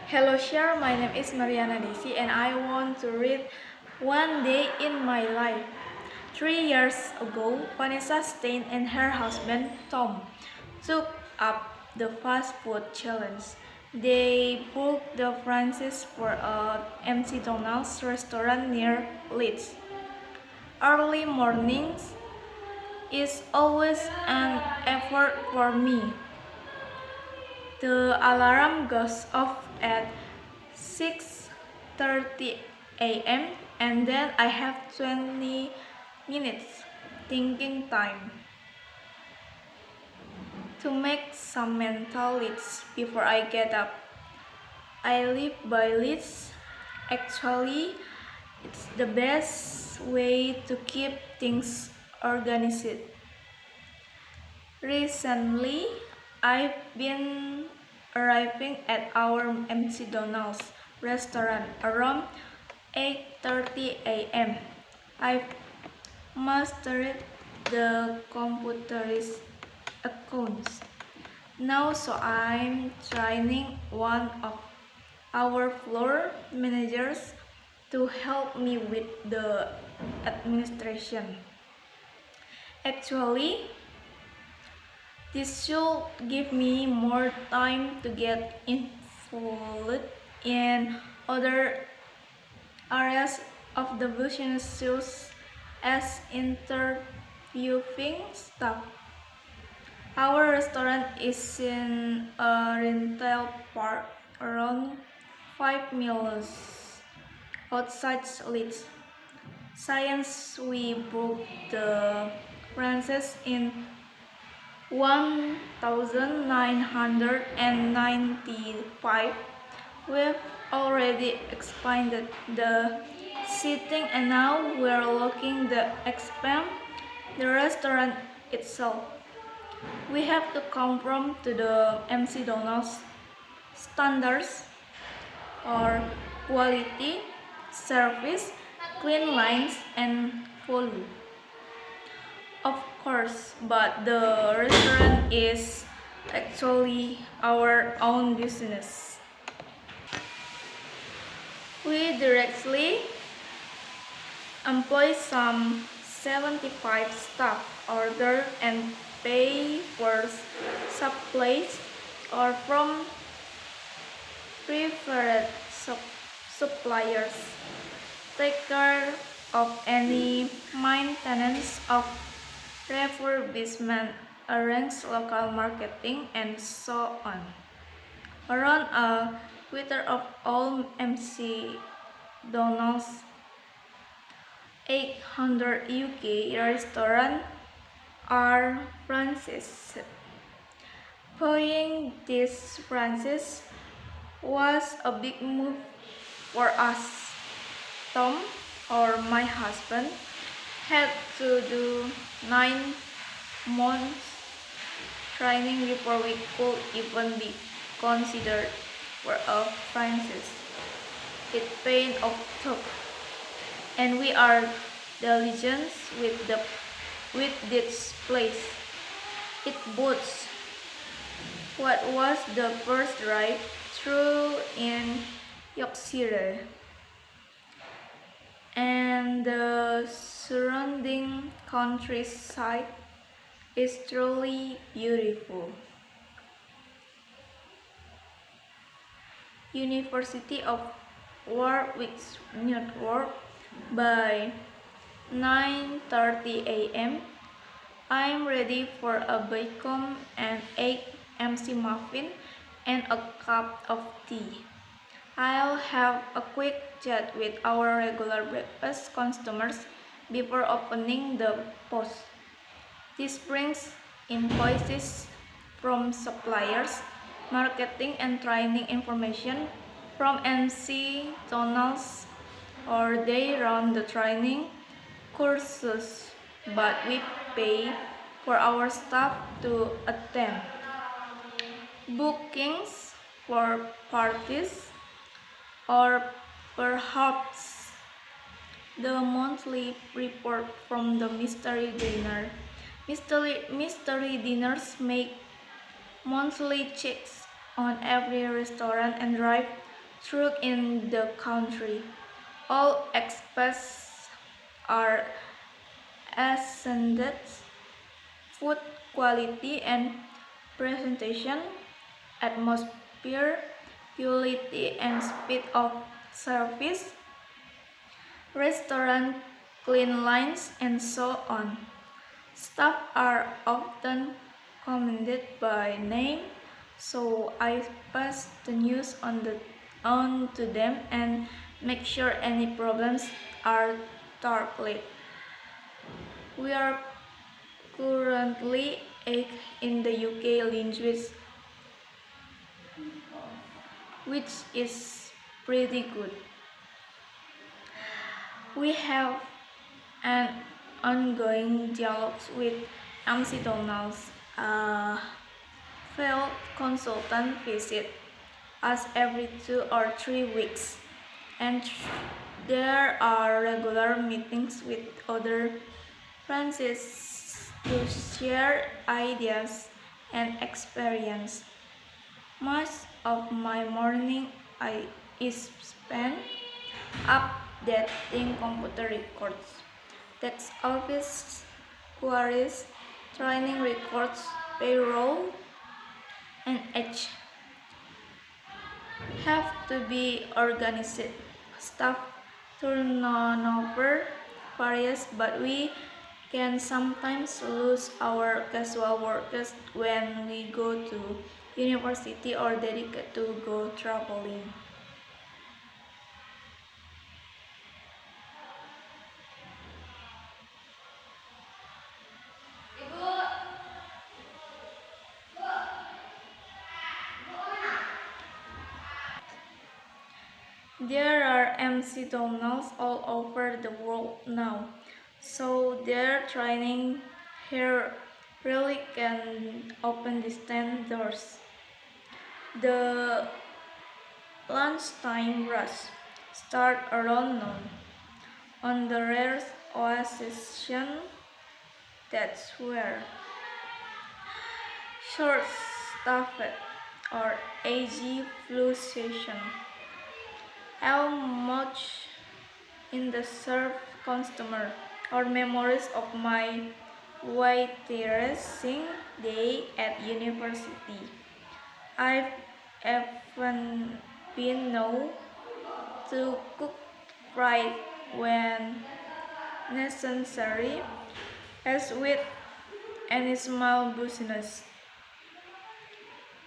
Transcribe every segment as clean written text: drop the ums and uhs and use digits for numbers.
Hello, Share. My name is Meriana Deasi, and I want to read One Day in My Life. 3 years ago, Vanessa Stein and her husband Tom took up the fast food challenge. They booked the franchise for a McDonald's restaurant near Leeds. Early mornings is always an effort for me. The alarm goes off at 6:30 a.m. and then I have 20 minutes thinking time to make some mental lists before I get up. I live by lists. Actually, it's the best way to keep things organized. Recently, I've been arriving at our McDonald's restaurant around 8:30 a.m. I've mastered the computer's accounts now, so I'm training one of our floor managers to help me with the administration. Actually, this should give me more time to get involved in other areas of the business such as interviewing staff. Our restaurant is in a rental park around 5 miles outside Leeds. Since we booked the franchise in 1995, we've already expanded the seating and now we're looking to expand the restaurant itself. We have to conform to the McDonald's standards or quality, service, clean lines, and volume. Of course, but the restaurant is actually our own business. We directly employ some 75 staff, order and pay for supplies or from preferred suppliers, take care of any maintenance of refurbishment, arrange local marketing, and so on. Around a quarter of all McDonald's 800 UK restaurants are franchises. Buying this franchise was a big move for us. Tom, or my husband, had to do 9 months training before we could even be considered for a franchise. It paid off too, and we are diligent with this place. It boots what was the first drive-through in Yorkshire, and the surrounding countryside is truly beautiful. University of Warwick's network by 9:30 a.m. I'm ready for a bacon and egg MC muffin and a cup of tea. I'll have a quick chat with our regular breakfast customers before opening the post. This brings invoices from suppliers, marketing and training information from MC Donalds, or they run the training courses, but we pay for our staff to attend. Bookings for parties, or perhaps the monthly report from the mystery dinner. Mystery dinners make monthly checks on every restaurant and drive truck in the country. All aspects are ascended: food quality and presentation, atmosphere, quality and speed of service, restaurant clean lines, and so on. Staff are often commended by name, so I pass the news on to them and make sure any problems are tackled. We are currently in the UK language, which is pretty good. We have an ongoing dialogue with MC Donald's field consultant visit us every 2 or 3 weeks, and there are regular meetings with other branches to share ideas and experience. Much of my morning is spent updating computer records, tax office queries, training records, payroll, and H have to be organized. Staff turnover varies, but we can sometimes lose our casual workers when we go to university or dedicate to go traveling. There are MC Donalds all over the world now, so their training here really can open distant doors. The lunchtime rush starts around noon. On the rare occasion, that's where short-staffed or AG flu session. How much in the serve customer or memories of my waitressing day at university. I've even been known to cook right when necessary, as with any small business.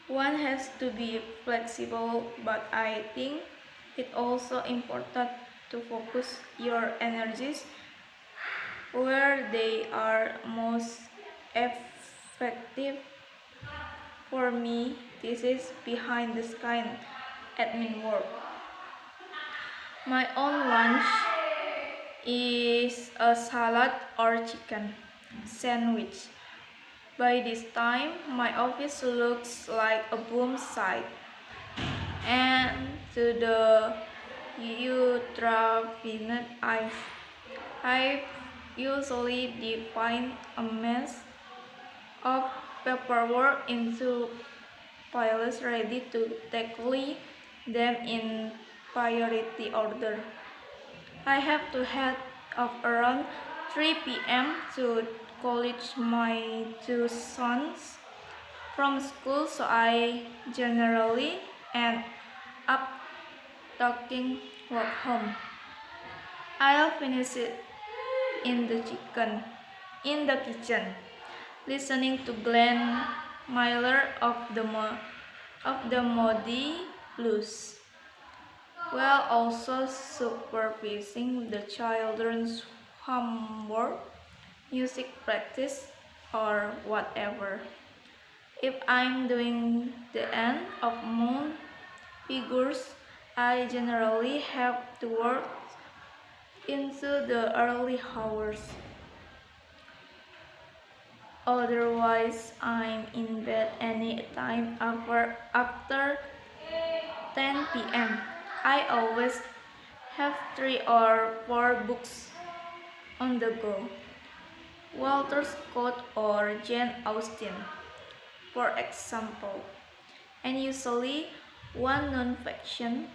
One has to be flexible, but I think it's also important to focus your energies where they are most effective. For me, this is behind the screen admin work. My own lunch is a salad or chicken sandwich. By this time, my office looks like a boom site, and to the ultraviolet I usually divide a mess of paperwork into piles ready to tackle them in priority order. I have to head off around 3 p.m. to college my two sons from school, so I generally end up taking work home. I'll finish it in the kitchen, listening to Glenn Miller of the Moody Blues, while also supervising the children's homework, music practice, or whatever. If I'm doing the end of month figures, I generally have to work into the early hours. Otherwise, I'm in bed any time after 10 p.m. I always have 3 or 4 books on the go. Walter Scott or Jane Austen, for example, and usually one non-fiction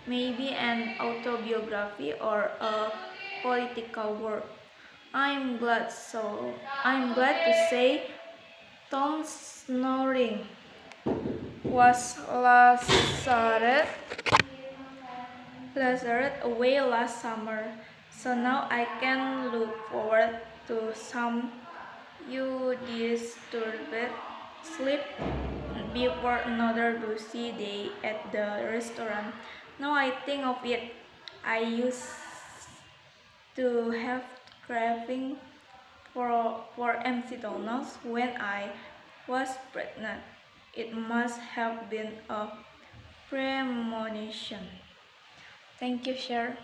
maybe an autobiography or a political work. I'm glad so. I'm glad to say Tom's snoring was lasered away last summer, so now I can look forward to some undisturbed sleep before another busy day at the restaurant. Now I think of it, I used to have craving for empty donuts when I was pregnant. It must have been a premonition. Thank you, Cher.